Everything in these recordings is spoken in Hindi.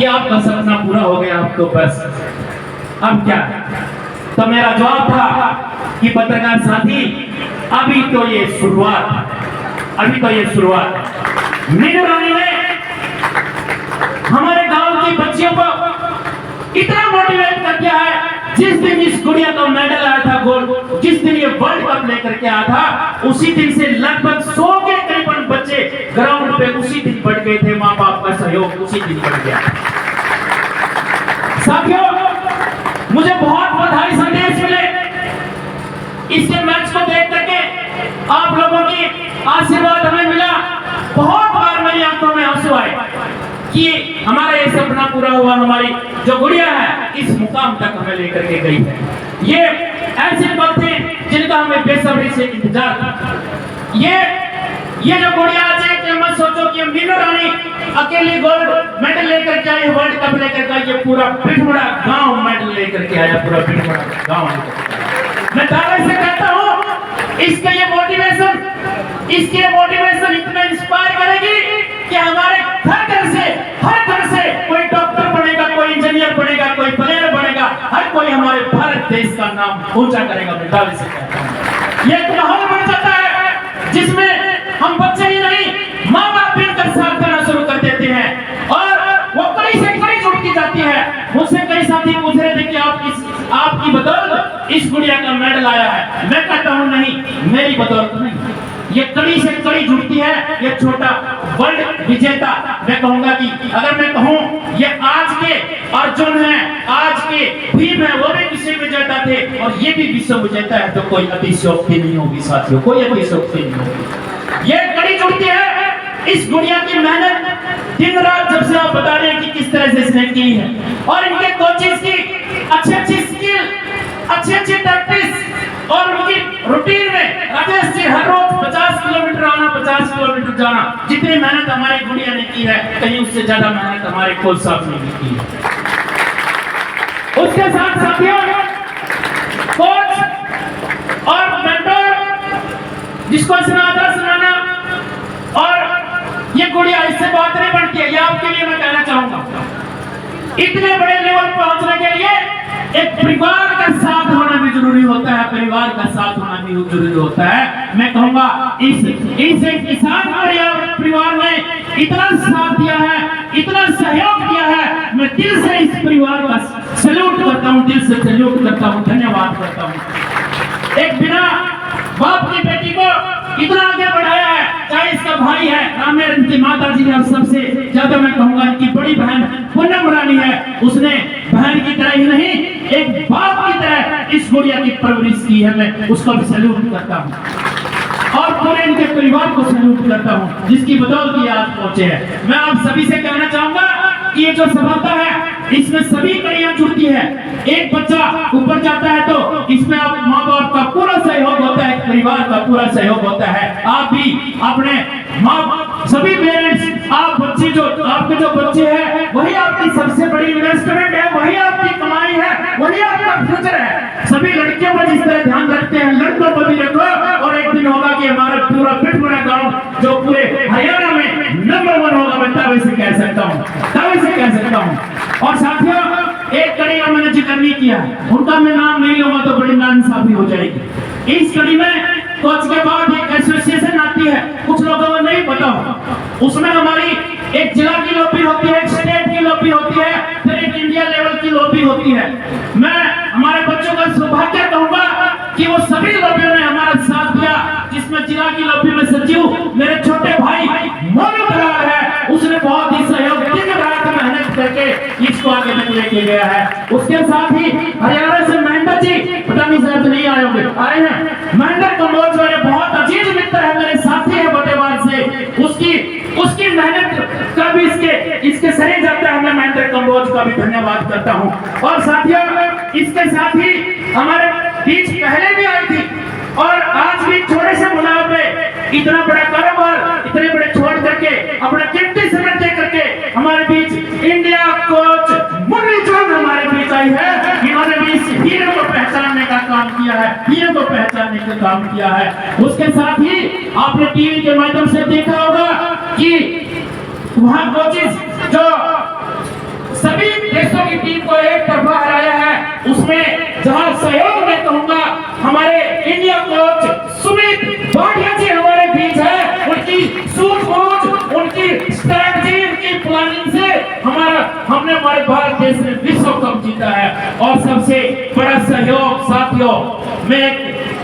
आपका सपना पूरा हो गया, अब तो बस अब क्या। तो मेरा जवाब था कि पत्रकार साथी, अभी तो ये शुरुआत, अभी तो ये शुरुआत। मीनू रानी ने हमारे गांव की बच्चियों को इतना मोटिवेट कर दिया है। जिस दिन इस गुड़िया का मेडल आया था गोल्ड, जिस दिन ये वर्ल्ड कप लेकर के आया था, उसी दिन से लगभग 100 के करीबन बच्चे ग्राउंड पे उसी दिन बढ़ गए थे। माँ बाप का सहयोग उसी दिन बढ़ गया। साथियों, मुझे बहुत बधाई संदेश मिले इसके मैच को देख करके। आप लोगों की आशीर्वाद हमें मिला। बहुत बार मेरी आंखों में आंसू आए कि हमारा ये सपना पूरा हुआ, हमारी जो गुड़िया है इस मुकाम तक हमें लेकर के गई है। ये ऐसे वक्त थे जिनका हमें बेसब्री से इंतजार था। ये जो गुड़िया आज है, मत सोचो कि मीनू रानी अकेली गोल्ड मेडल लेकर के आई, वर्ल्ड कप लेकर के आई। ये पूरा पिठमुड़ा गांव मेडल लेकर के आया, पूरा पिठमुड़ा गांव लेकर के आया। मैं दावे से कहता हूँ इसके ये मोटिवेशन इतना इंस्पायर करेगी कि हमारे हर घर से कोई डॉक्टर बनेगा, कोई इंजीनियर बनेगा, कोई प्लेयर बनेगा, हर कोई हमारे भारत देश का नाम ऊंचा करेगा। मैं दावे से कहता हूँ ये एक माहौल बन जाता है जिसमें हम बच्चे ही नहीं, माँ बाप मिलकर साथ देना शुरू कर देते हैं और वो कड़ी से कड़ी जुड़ती जाती है। मुझसे कई साथी पूछ रहे थे कि आपकी बदौलत इस गुड़िया का मेडल आया है। मैं कहता हूँ नहीं, मेरी बदौलत नहीं, ये कड़ी से कड़ी जुड़ती है। ये छोटा वर्ल्ड विजेता, मैं कहूंगा कि अगर मैं कहूं ये आज के अर्जुन हैं, आज के भीम हैं, वो भी विश्व विजेता थे और ये भी विश्व विजेता है, तो कोई अतिशयोक्ति नहीं होगी साथियों, कोई अतिशयोक्ति नहीं होगी। ये कड़ी जुड़ती है। इस गुड़िया की मेहनत दिन रात, जब से आप बता रहे हैं कि किस तरह से इसने की है, और इनके कोचेस की अच्छी स्किल, अच्छी प्रैक्टिस और उनकी रूटीन में राजेश जी हर रोज 50 किलोमीटर आना, 50 किलोमीटर जाना। जितनी मेहनत हमारी गुड़िया ने की है, कहीं उससे ज्यादा मेहनत हमारे कोच साहब ने की है। उसके साथ साथियों, कोच और मेंटर जिसको इसने आदर्श माना, और ये गुड़िया इससे बहुत नहीं बढ़ती है। ये आपके लिए मैं कहना चाहूंगा, इतने बड़े लेवल पर पहुंचने के लिए एक परिवार का साथ होना भी जरूरी होता है, परिवार का साथ होना भी जरूरी होता है। मैं कहूंगा इस किसान परिवार ने इतना साथ दिया है, इतना सहयोग दिया है। मैं दिल से इस परिवार का सैल्यूट करता हूं, दिल से सैल्यूट करता हूं, धन्यवाद करता हूं। एक बिना बाप की बेटी को इतना आगे बढ़ाया है, चाहे इसका भाई है रामेर, इनकी माता जी है, सबसे ज्यादा मैं कहूंगा इनकी बड़ी बहन पूनम रानी है। उसने बहन की तरह ही नहीं, एक बाप की तरह इस गुड़िया की परवरिश की है। मैं उसको भी सैल्यूट करता हूं और पूरे इनके परिवार को सैल्यूट करता हूं, जिसकी बदौलत ये आज पहुंचे हैं। मैं आप सभी से कहना चाहूंगा कि ये जो सफलता है, इसमें सभी कड़ियां जुड़ती है। एक बच्चा ऊपर जाता है तो इसमें आप माँ बाप का पूरा सहयोग होता है, परिवार का पूरा सहयोग होता है। आप भी अपने माँ, सभी पेरेंट्स, आप बच्चे जो आपके जो बच्चे हैं, वही आपकी सबसे बड़ी इन्वेस्टमेंट है, वही आपकी कमाई है, वही आपका फ्यूचर है। सभी लड़कियों पर जिस तरह ध्यान रखते हैं, लड़कों पर भी रखो, और एक दिन होगा कि हमारा पूरा पिठमुड़ा गांव जो पूरे हरियाणा में नंबर 1 होगा। मैं दावे से कह सकता हूँ, दावे से कह सकता हूँ। और साथियों, एक कड़ी का मैंने जिक्र नहीं किया, उनका मैं नाम नहीं लूंगा तो बड़ी नाइंसाफी हो जाएगी। इस कड़ी में कोच के बाद एक एसोसिएशन आती है, कुछ लोगों को नहीं पता हो। उसमें हमारी एक जिला की लॉबी होती है, एक स्टेट की लॉबी होती है, फिर एक इंडिया लेवल की लॉबी होती है। मैं हमारे बच्चों का सौभाग्य कहूंगा कि वो सभी लॉबियों ने हमारा साथ दिया, जिसमें जिला की लॉबी में सचिव मेरे छोटे भाई मोनू दलाल है। उसने बहुत ही सहयोग, दिन रात मेहनत करके इसको आगे तक लेके गया है। उसके साथ ही हरियाणा से महेंद्र जी, पता नहीं शायद नहीं आए होंगे, आए हैं महेंद्र कंबोज, मेरे बहुत अजीज मित्र है, मेरे साथी है बटेवार से। उसकी मेहनत का भी इसके सही जाता है। मैं महेंद्र कंबोज का भी धन्यवाद करता हूं। और साथियों, इसके साथ ही हमारे बीच पहले भी आई थी और आज भी छोटे से मुनाव पे इतना बड़ा कारोबार, इतने बड़े छोड़ करके अपना कीमती समय दे करके हमारे बीच इंडिया कोच मुन्नी चौन हमारे बीच आई है। इन्होंने भी इस हीरो को पहचानने का काम किया है, हीरो को पहचानने का काम किया है। उसके साथ ही आपने टीवी के माध्यम से देखा होगा कि वहाँ कोचेस जो सभी देशों की टीम को एक तरफा हराया है, उसमें जहां सहयोग मैं कहूंगा हमारे इंडिया कोच सुमित भाटिया जी हमारे बीच है, उनकी सूझबूझ, उनकी स्ट्रैटेजी, उनकी प्लानिंग से हमने हमारे भारत देश ने विश्व कप जीता है। और सबसे बड़ा सहयोग साथियों, मैं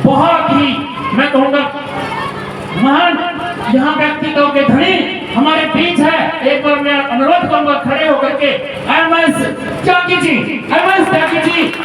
बहुत ही मैं कहूंगा महान यहाँ व्यक्तित्व के धनी हमारे बीच है। एक बार मैं अनुरोध करूंगा खड़े होकर के M S Tyagi ji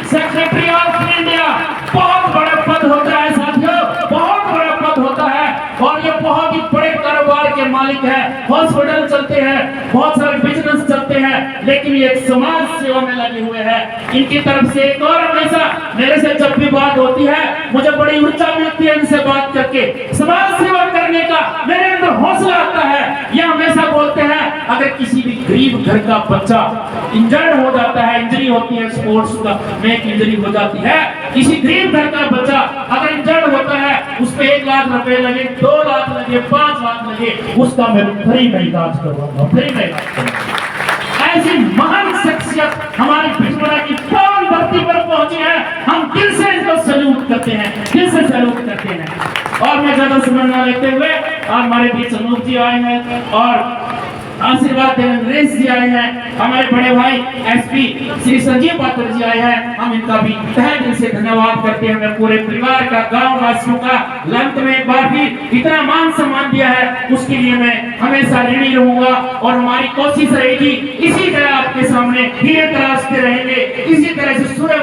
secretary of India. बहुत बड़ा पद होता है साथियों, बहुत बड़ा पद होता है और ये बहुत ही बड़े कारोबार के मालिक है। हॉस्पिटल चलते हैं, बहुत सारे बिजनेस चलते हैं, लेकिन ये समाज सेवा में लगे हुए हैं। इनकी तरफ से एक और हमेशा मेरे से जब भी बात होती है मुझे बड़ी ऊर्जा मिलती है इनसे बात करके। समाज सेवा करने का मेरे अंदर हौसला आता है। ये हमेशा बोलते हैं अगर किसी भी गरीब घर का बच्चा इंजर्ड हो जाता है, इंजरी होती है स्पोर्ट्स का में इंजरी हो जाती है, किसी गरीब घर का बच्चा अगर इंजर्ड होता है उस पे 1 लाख रुपए लगे, 2 लाख लगे, 5 लाख लगे, उसका मैं फ्री में इलाज करवाऊंगा, फ्री में इलाज करूंगा। ऐसी महान शख्सियत हमारी भिजवाड़ा की पावन धरती पर पहुंची है। हम दिल से इनको सैल्यूट करते हैं, दिल से सैल्यूट करते हैं। और मैं ज्यादा समय न लेते हुए हमारे बीच अनूप जी आए हैं और आशीर्वाद देने नरेश जी आए हैं, हमारे बड़े भाई एसपी श्री संजीव पात्र जी आए हैं। हम इनका भी तहे दिल से धन्यवाद करते हैं। मैं पूरे परिवार का, गांव वासियों का लंत में एक बार भी इतना मान सम्मान दिया है, उसके लिए मैं हमेशा ऋणी रहूंगा। और हमारी कोशिश रहेगी इसी तरह आपके सामने धीरे तराशते रहेंगे, इसी तरह से सूर्य